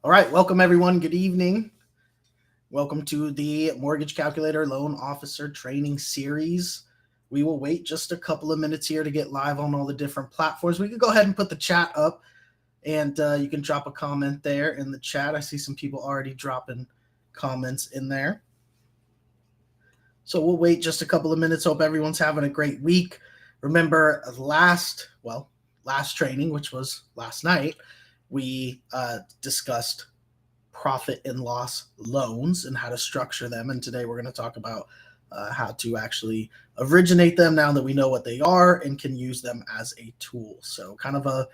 All right, welcome everyone. Good evening. Welcome to the Mortgage Calculator Loan Officer Training Series. We will wait just a couple of minutes here to get live on all the different platforms. We can go ahead and put the chat up, and you can drop a comment there in the chat. I see some people already dropping comments in there. So we'll wait just a couple of minutes. Hope everyone's having a great week. Remember last training, which was last night, we discussed profit and loss loans and how to structure them. And today we're going to talk about how to actually originate them now that we know what they are and can use them as a tool. So kind of a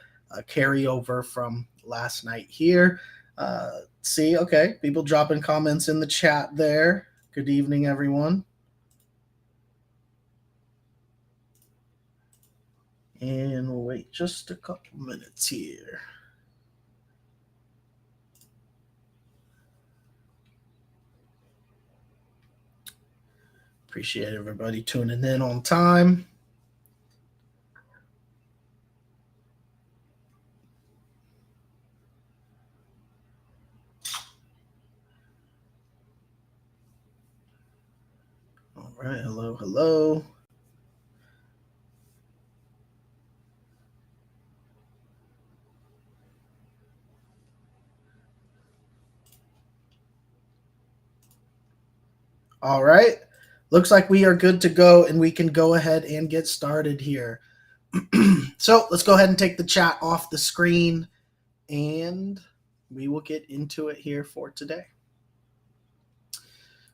carryover from last night here. Okay, people dropping comments in the chat there. Good evening, everyone. And we'll wait just a couple minutes here. Appreciate everybody tuning in on time. All right, hello. All right. Looks like we are good to go, and we can go ahead and get started here. So let's go ahead and take the chat off the screen, and we will get into it here for today.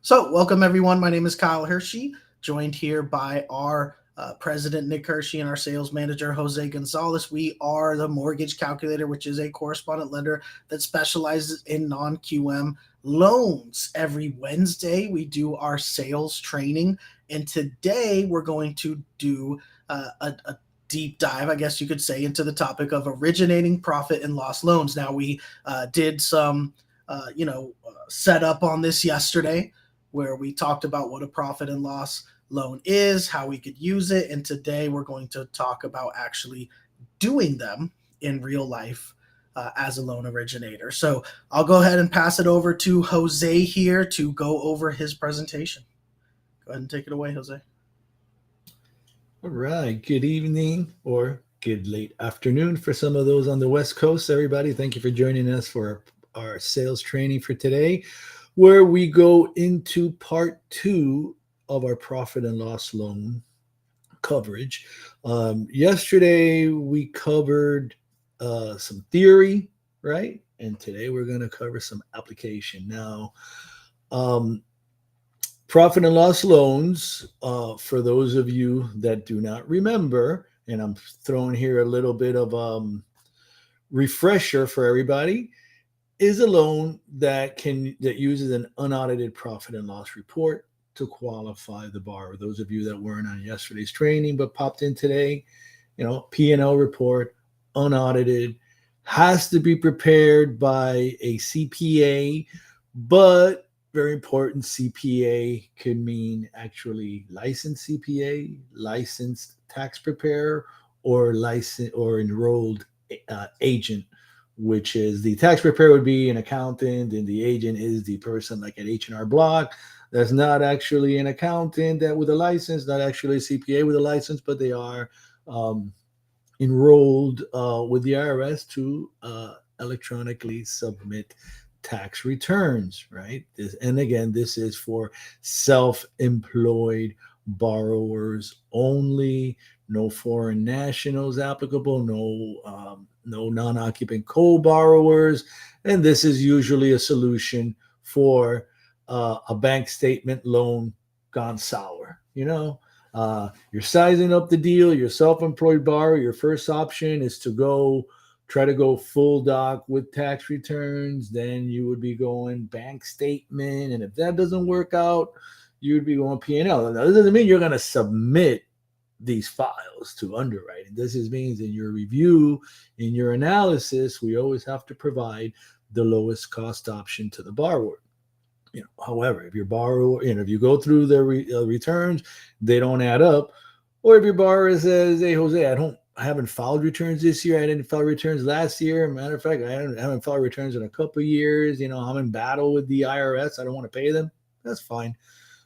So welcome, everyone. My name is Kyle Hershey, joined here by our President Nick Hershey and our sales manager Jose Gonzalez. We are the Mortgage Calculator, which is a correspondent lender that specializes in non-QM loans. Every Wednesday, we do our sales training, and today we're going to do a deep dive, I guess you could say, into the topic of originating profit and loss loans. Now, we did some, set up on this yesterday, where we talked about what a profit and loss loan is, how we could use it, and today we're going to talk about actually doing them in real life as a loan originator. So I'll go ahead and pass it over to Jose here to go over his presentation. Go ahead and take it away, Jose. All right. Good evening or good late afternoon for some of those on the West Coast. Everybody, thank you for joining us for our sales training for today, where we go into part 2 of our profit and loss loan coverage. Yesterday, we covered some theory, right? And today we're going to cover some application. Now, profit and loss loans, for those of you that do not remember, and I'm throwing here a little bit of refresher for everybody, is a loan that uses an unaudited profit and loss report to qualify the borrower. Those of you that weren't on yesterday's training but popped in today, P&L report, unaudited, has to be prepared by a CPA, but very important, CPA could mean actually licensed CPA, licensed tax preparer, or licensed or enrolled agent, which is the tax preparer would be an accountant, and the agent is the person like at H&R Block that's not actually an accountant that with a license, not actually a CPA with a license, but they are enrolled with the IRS to electronically submit tax returns, right? And again, this is for self-employed borrowers only. No foreign nationals applicable. No non-occupant co-borrowers. And this is usually a solution for a bank statement loan gone sour. You're sizing up the deal. You're self-employed borrower. Your first option is to try to go full doc with tax returns. Then you would be going bank statement, and if that doesn't work out, you would be going P&L. Now, that doesn't mean you're going to submit these files to underwriting. This means in your review, in your analysis, we always have to provide the lowest cost option to the borrower. However, if your borrower, if you go through the returns, they don't add up, or if your borrower says, "Hey, Jose, I haven't filed returns this year. I didn't file returns last year. Matter of fact, I haven't filed returns in a couple of years. I'm in battle with the IRS. I don't want to pay them. That's fine.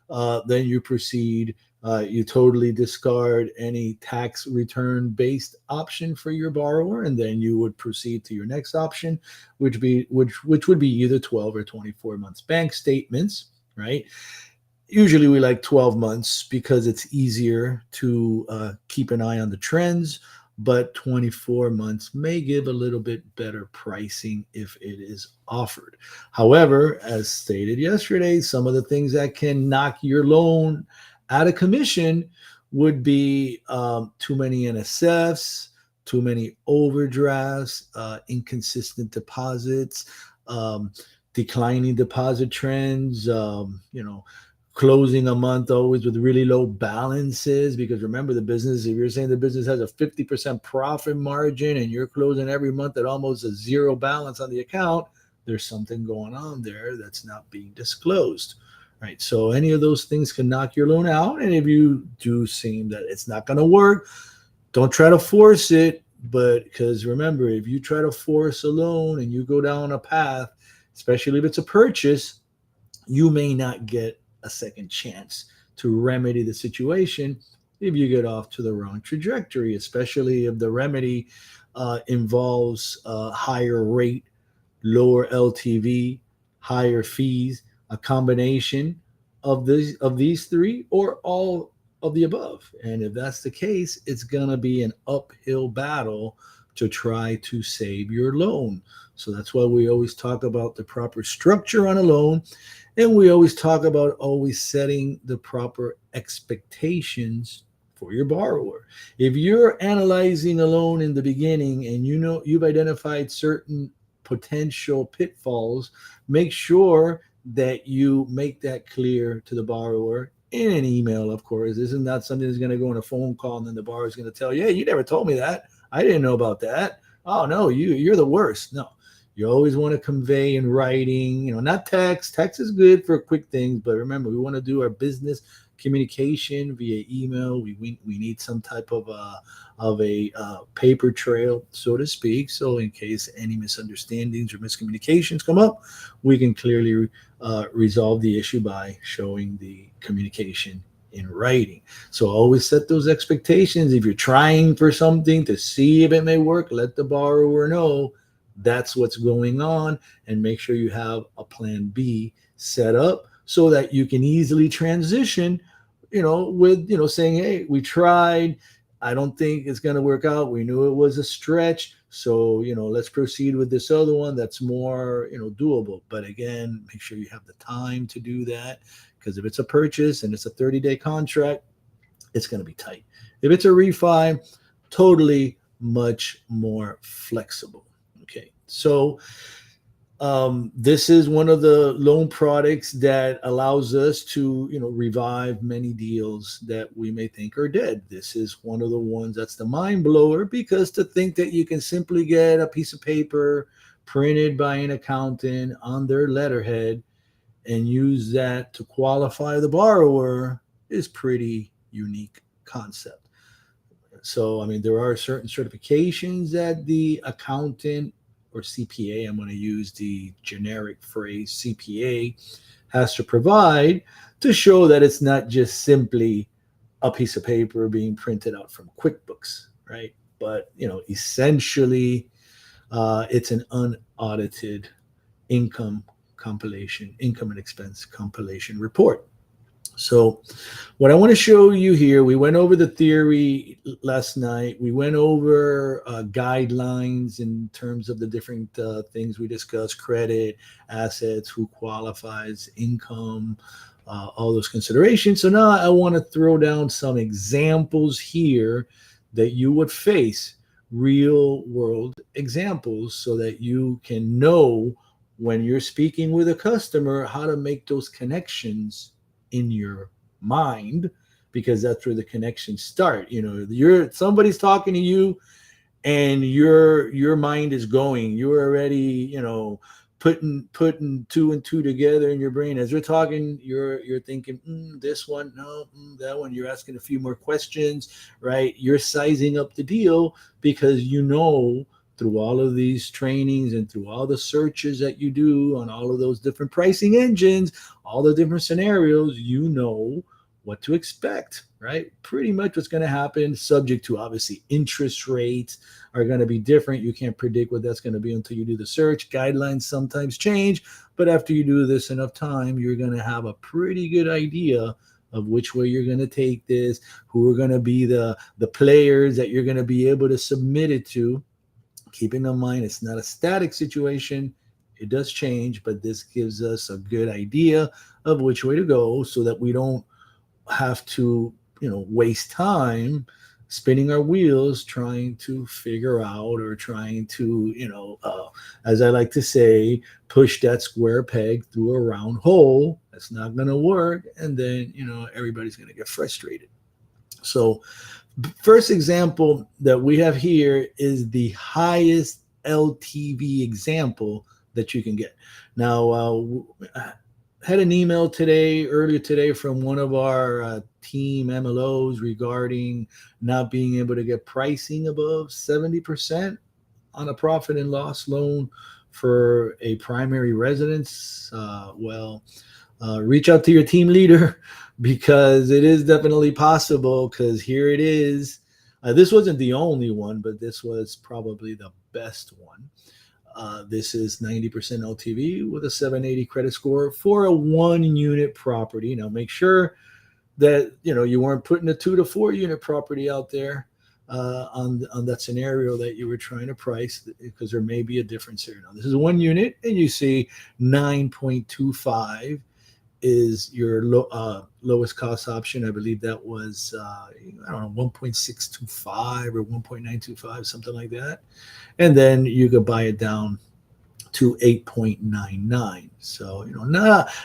Then you proceed. You totally discard any tax return based option for your borrower, and then you would proceed to your next option, which would be either 12 or 24 months bank statements, right? Usually we like 12 months because it's easier to keep an eye on the trends, but 24 months may give a little bit better pricing if it is offered. However, as stated yesterday, some of the things that can knock your loan out of commission would be too many NSFs, too many overdrafts, inconsistent deposits, um, declining deposit trends, closing a month always with really low balances, because remember, the business, if you're saying the business has a 50% profit margin and you're closing every month at almost a zero balance on the account, there's something going on there that's not being disclosed, right? So any of those things can knock your loan out. And if you do seem that it's not going to work, don't try to force it. But because remember, if you try to force a loan and you go down a path, especially if it's a purchase, you may not get a second chance to remedy the situation if you get off to the wrong trajectory, especially if the remedy involves higher rate, lower LTV, higher fees, a combination of these three, or all of the above. And if that's the case, it's going to be an uphill battle to try to save your loan. So that's why we always talk about the proper structure on a loan. And we always talk about always setting the proper expectations for your borrower. If you're analyzing a loan in the beginning and you know you've identified certain potential pitfalls, make sure that you make that clear to the borrower in an email, of course. This is not something that's going to go in a phone call and then the borrower is going to tell you, hey, you never told me that. I didn't know about that. Oh, no, you're the worst. No. You always want to convey in writing, not text. Text is good for quick things, but remember, we want to do our business communication via email. We need some type of a paper trail, so to speak. So in case any misunderstandings or miscommunications come up, we can clearly resolve the issue by showing the communication in writing. So always set those expectations. If you're trying for something to see if it may work, let the borrower know that's what's going on, and make sure you have a plan B set up so that you can easily transition, with, saying, hey, we tried. I don't think it's going to work out. We knew it was a stretch. So, let's proceed with this other one that's more, doable. But again, make sure you have the time to do that, because if it's a purchase and it's a 30-day contract, it's going to be tight. If it's a refi, totally much more flexible. Okay, so this is one of the loan products that allows us to, revive many deals that we may think are dead. This is one of the ones that's the mind blower, because to think that you can simply get a piece of paper printed by an accountant on their letterhead and use that to qualify the borrower is pretty unique concept. So, there are certain certifications that the accountant or CPA, I'm going to use the generic phrase CPA, has to provide to show that it's not just simply a piece of paper being printed out from QuickBooks, right? But, essentially, it's an unaudited income and expense compilation report. So what I want to show you here, we went over the theory last night. We went over guidelines in terms of the different things we discussed: credit, assets, who qualifies, income, all those considerations. So now I want to throw down some examples here that you would face, real world examples, so that you can know when you're speaking with a customer how to make those connections in your mind, because that's where the connections start. Somebody's talking to you and your mind is going, you're already putting two and two together in your brain as you're talking. You're thinking, this one, no, that one. You're asking a few more questions, right? You're sizing up the deal because through all of these trainings and through all the searches that you do on all of those different pricing engines, all the different scenarios, what to expect, right? Pretty much what's going to happen, subject to obviously interest rates are going to be different. You can't predict what that's going to be until you do the search. Guidelines sometimes change, but after you do this enough time, you're going to have a pretty good idea of which way you're going to take this, who are going to be the players that you're going to be able to submit it to. Keeping in mind, it's not a static situation. It does change, but this gives us a good idea of which way to go so that we don't have to, waste time spinning our wheels trying to figure out or trying to, as I like to say, push that square peg through a round hole. That's not going to work. And then, everybody's going to get frustrated. So, first example that we have here is the highest LTV example that you can get. Now, had an email earlier today from one of our team MLOs regarding not being able to get pricing above 70% on a profit and loss loan for a primary residence. Reach out to your team leader because it is definitely possible, because here it is. This wasn't the only one, but this was probably the best one. This is 90% LTV with a 780 credit score for a 1-unit property. Now, make sure that you weren't putting a 2 to 4 unit property out there on that scenario that you were trying to price, because there may be a different scenario. Now, this is 1 unit, and you see 9.25 is your lowest cost option. I believe that was 1.625 or 1.925, something like that. And then you could buy it down to 8.99. So,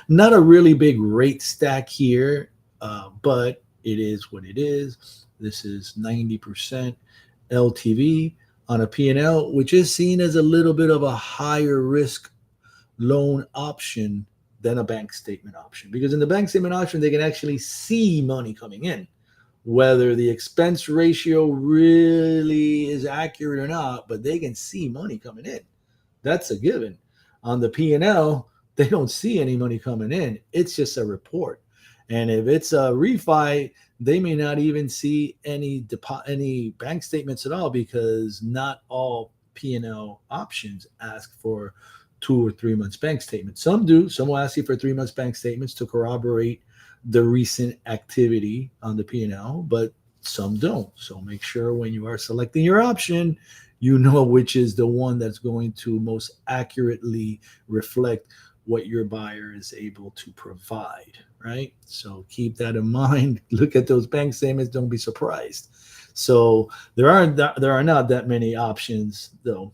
not a really big rate stack here, but it is what it is. This is 90% LTV on a P&L, which is seen as a little bit of a higher risk loan option than a bank statement option, because in the bank statement option, they can actually see money coming in. Whether the expense ratio really is accurate or not, but they can see money coming in. That's a given. On the P&L, they don't see any money coming in. It's just a report. And if it's a refi, they may not even see any bank statements at all, because not all P&L options ask for 2 or 3 months bank statements. Some do. Some will ask you for 3 months bank statements to corroborate the recent activity on the P&L, but some don't. So make sure when you are selecting your option, which is the one that's going to most accurately reflect what your buyer is able to provide, right? So keep that in mind. Look at those bank statements. Don't be surprised. So there are not that many options, though,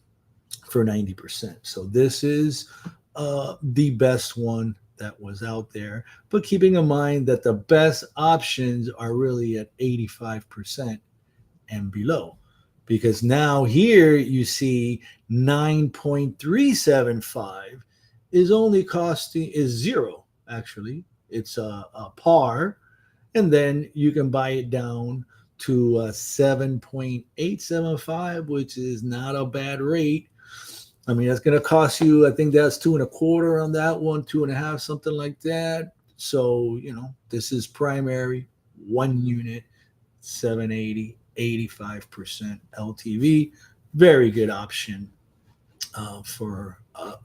for 90%. So this is the best one that was out there, but keeping in mind that the best options are really at 85% and below, because now here you see 9.375 is zero. Actually, it's a par, and then you can buy it down to 7.875, which is not a bad rate. I mean, that's going to cost you, I think that's 2.25 on that one, 2.5, something like that. So, this is primary, 1 unit, 780, 85% LTV. Very good option for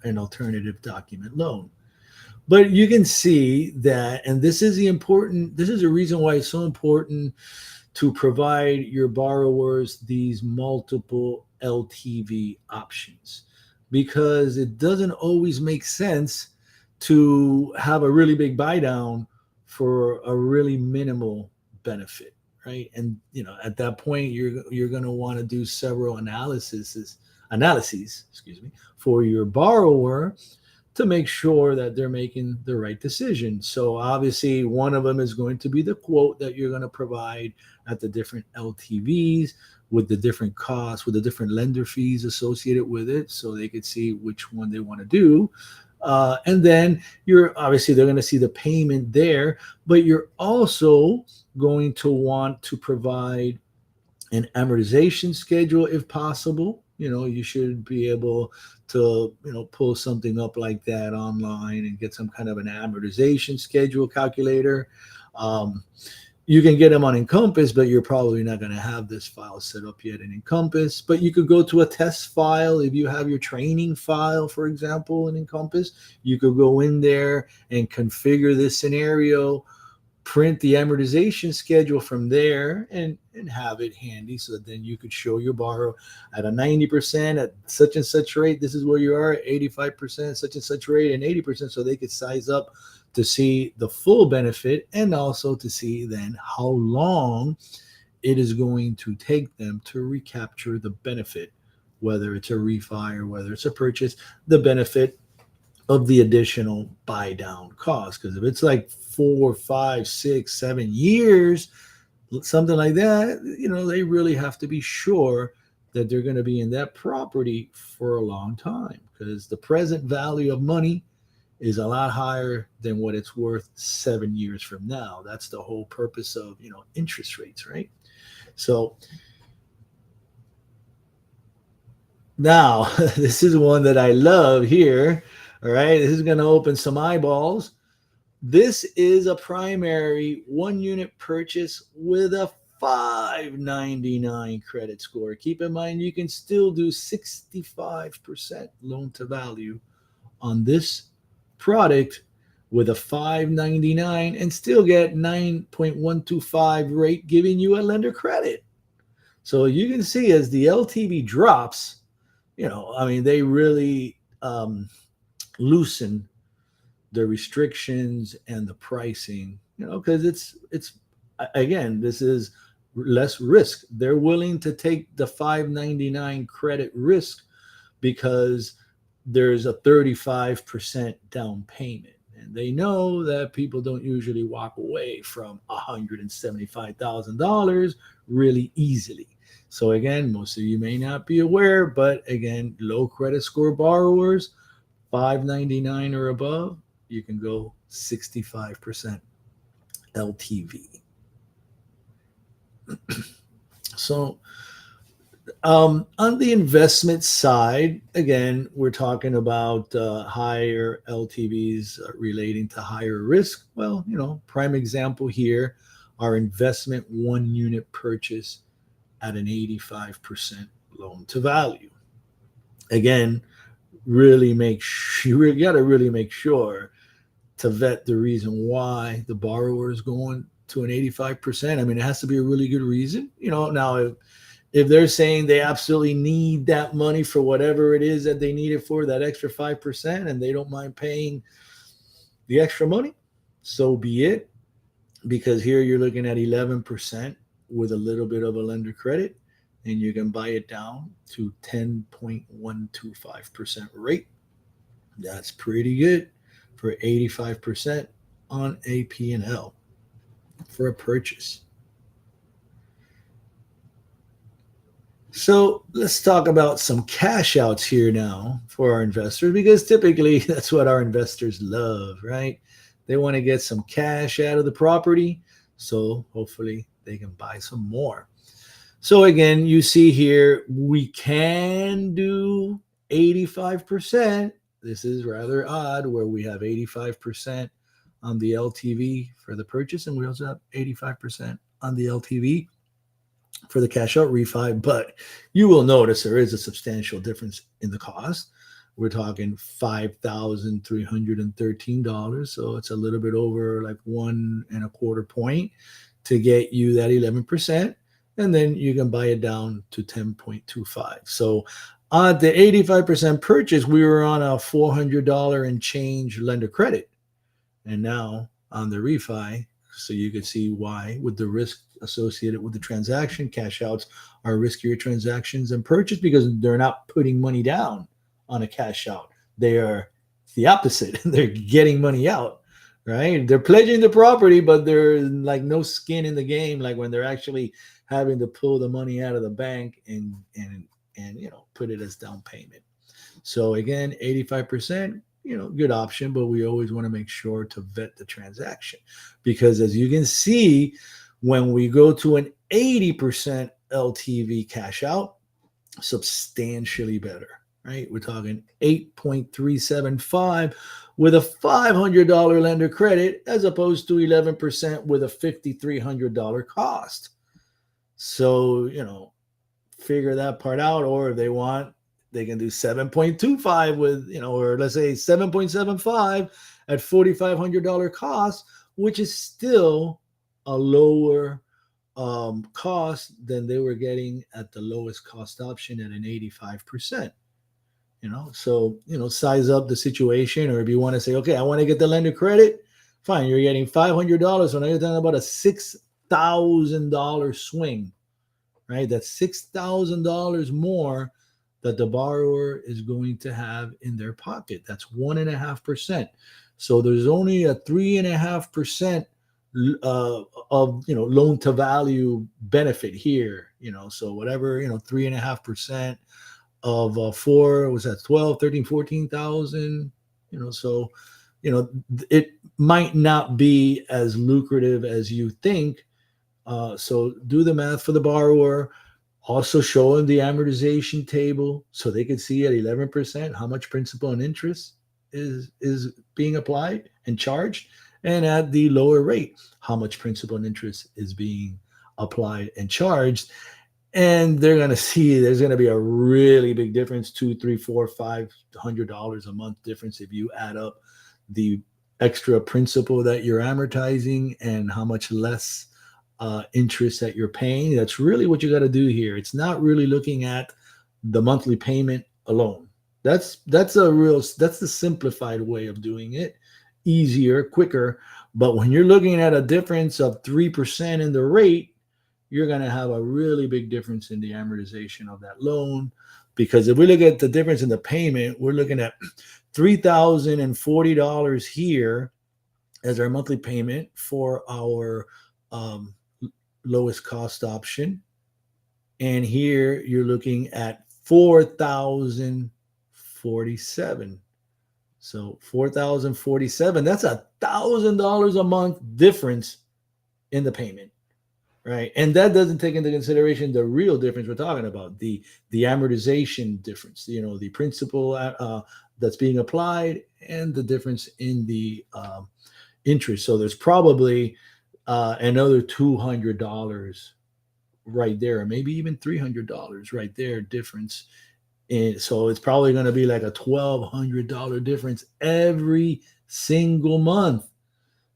an alternative document loan. But you can see that, and this is the reason why it's so important to provide your borrowers these multiple LTV options, because it doesn't always make sense to have a really big buy down for a really minimal benefit, right? And at that point, you're going to want to do several analyses, for your borrower to make sure that they're making the right decision. So obviously, one of them is going to be the quote that you're going to provide at the different LTVs with the different costs, with the different lender fees associated with it, so they could see which one they want to do. And then you're obviously they're going to see the payment there, but you're also going to want to provide an amortization schedule if possible. You should be able to, pull something up like that online and get some kind of an amortization schedule calculator. Um, you can get them on Encompass, but you're probably not going to have this file set up yet in Encompass. But you could go to a test file. If you have your training file, for example, in Encompass, you could go in there and configure this scenario, print the amortization schedule from there, and have it handy, so that then you could show your borrower at a 90% at such and such rate, this is where you are, at 85% such and such rate, and 80%, so they could size up to see the full benefit, and also to see then how long it is going to take them to recapture the benefit, whether it's a refi or whether it's a purchase, the benefit of the additional buy down cost. Because if it's like 4, 5, 6, 7 years, something like that, they really have to be sure that they're going to be in that property for a long time, because the present value of money is a lot higher than what it's worth 7 years from now. That's the whole purpose of, interest rates, right? So now this is one that I love here. All right, this is going to open some eyeballs. This is a primary 1-unit purchase with a 599 credit score. Keep in mind, you can still do 65% loan to value on this product with a 599 and still get 9.125 rate, giving you a lender credit. So you can see as the LTV drops, they really loosen the restrictions and the pricing, because it's again, this is less risk. They're willing to take the 599 credit risk because there's a 35% down payment, and they know that people don't usually walk away from $175,000 really easily. So again, most of you may not be aware, but again, low credit score borrowers, 599 or above, you can go 65% LTV. So on the investment side, again, we're talking about higher LTVs relating to higher risk. Well, prime example here, our investment 1-unit purchase at an 85% loan to value. Again, you got to really make sure to vet the reason why the borrower is going to an 85%. It has to be a really good reason. Now if they're saying they absolutely need that money for whatever it is that they need it for, that extra 5%, and they don't mind paying the extra money, so be it. Because here you're looking at 11% with a little bit of a lender credit, and you can buy it down to 10.125% rate. That's pretty good for 85% on a P&L for a purchase. So let's talk about some cash outs here now for our investors, because typically that's what our investors love, right? They want to get some cash out of the property, so hopefully they can buy some more. So again, you see here, we can do 85%. This is rather odd, where we have 85% on the LTV for the purchase, and we also have 85% on the LTV for the cash out refi. But you will notice there is a substantial difference in the cost. We're talking $5,313. So it's a little bit over like 1.25 points to get you that 11%. And then you can buy it down to 10.25. So on the 85% purchase, we were on a $400 and change lender credit. And now on the refi, so you can see why, with the risk associated with the transaction, cash outs are riskier transactions than purchase, because they're not putting money down on a cash out. They are the opposite. They're getting money out, right? They're pledging the property, but there's like no skin in the game, like when they're actually having to pull the money out of the bank and put it as down payment. So again, 85%, good option, but we always want to make sure to vet the transaction, because as you can see, when we go to an 80% LTV cash out, substantially better, right? We're talking 8.375 with a $500 lender credit, as opposed to 11% with a $5,300 cost. So, figure that part out. Or if they want, they can do 7.25 with, or let's say 7.75 at $4,500 cost, which is still a lower cost than they were getting at the lowest cost option at an 85%. So size up the situation. Or if you want to say, okay, I want to get the lender credit, fine, you're getting $500, so now you're talking about a $6,000 swing, right? That's $6,000 more that the borrower is going to have in their pocket. That's 1.5%. So there's only a 3.5% of loan to value benefit here. So whatever 3.5% of 4 was that 12, 13, 14,000. So it might not be as lucrative as you think. So do the math for the borrower. Also show them the amortization table so they can see at 11% how much principal and interest is being applied and charged, and at the lower rate how much principal and interest is being applied and charged. And they're going to see there's going to be a really big difference, $200, $300, $400, $500 a month difference if you add up the extra principal that you're amortizing and how much less interest that you're paying. That's really what you got to do here. It's not really looking at the monthly payment alone. That's the simplified way of doing it, easier, quicker. But when you're looking at a difference of 3% in the rate, you're going to have a really big difference in the amortization of that loan. Because if we look at the difference in the payment, we're looking at $3,040 here as our monthly payment for our lowest cost option. And here you're looking at $4,047. So $4,047, that's $1,000 a month difference in the payment, right? And that doesn't take into consideration the real difference we're talking about, the amortization difference, the principal that's being applied and the difference in the interest. So there's probably another $200 right there, maybe even $300 right there difference. And so it's probably going to be like a $1,200 difference every single month.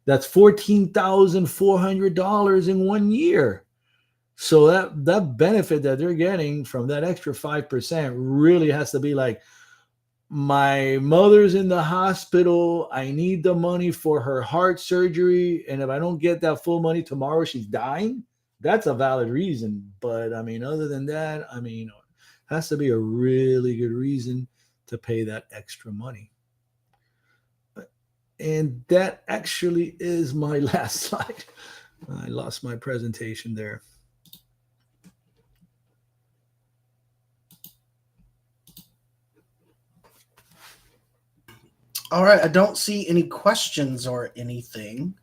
That's $14,400 in 1 year. So that benefit that they're getting from that extra 5% really has to be like, my mother's in the hospital, I need the money for her heart surgery, and if I don't get that full money tomorrow, she's dying. That's a valid reason. But other than that, it has to be a really good reason to pay that extra money. And that actually is my last slide. I lost my presentation there. All right, I don't see any questions or anything,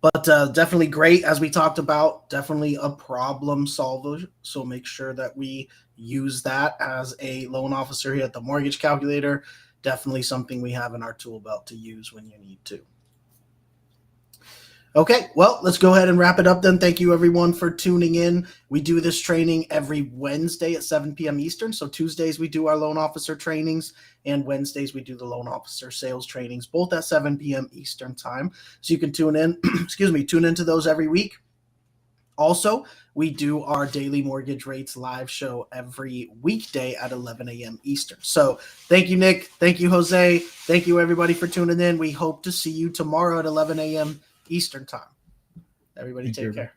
but definitely great, as we talked about, definitely a problem solver. So make sure that we use that as a loan officer here at the Mortgage Calculator. Definitely something we have in our tool belt to use when you need to. Okay, well, let's go ahead and wrap it up then. Thank you, everyone, for tuning in. We do this training every Wednesday at 7 p.m. Eastern. So Tuesdays, we do our loan officer trainings, and Wednesdays, we do the loan officer sales trainings, both at 7 p.m. Eastern time. So you can tune in, tune into those every week. Also, we do our daily mortgage rates live show every weekday at 11 a.m. Eastern. So thank you, Nick. Thank you, Jose. Thank you, everybody, for tuning in. We hope to see you tomorrow at 11 a.m. Eastern time. Everybody take care.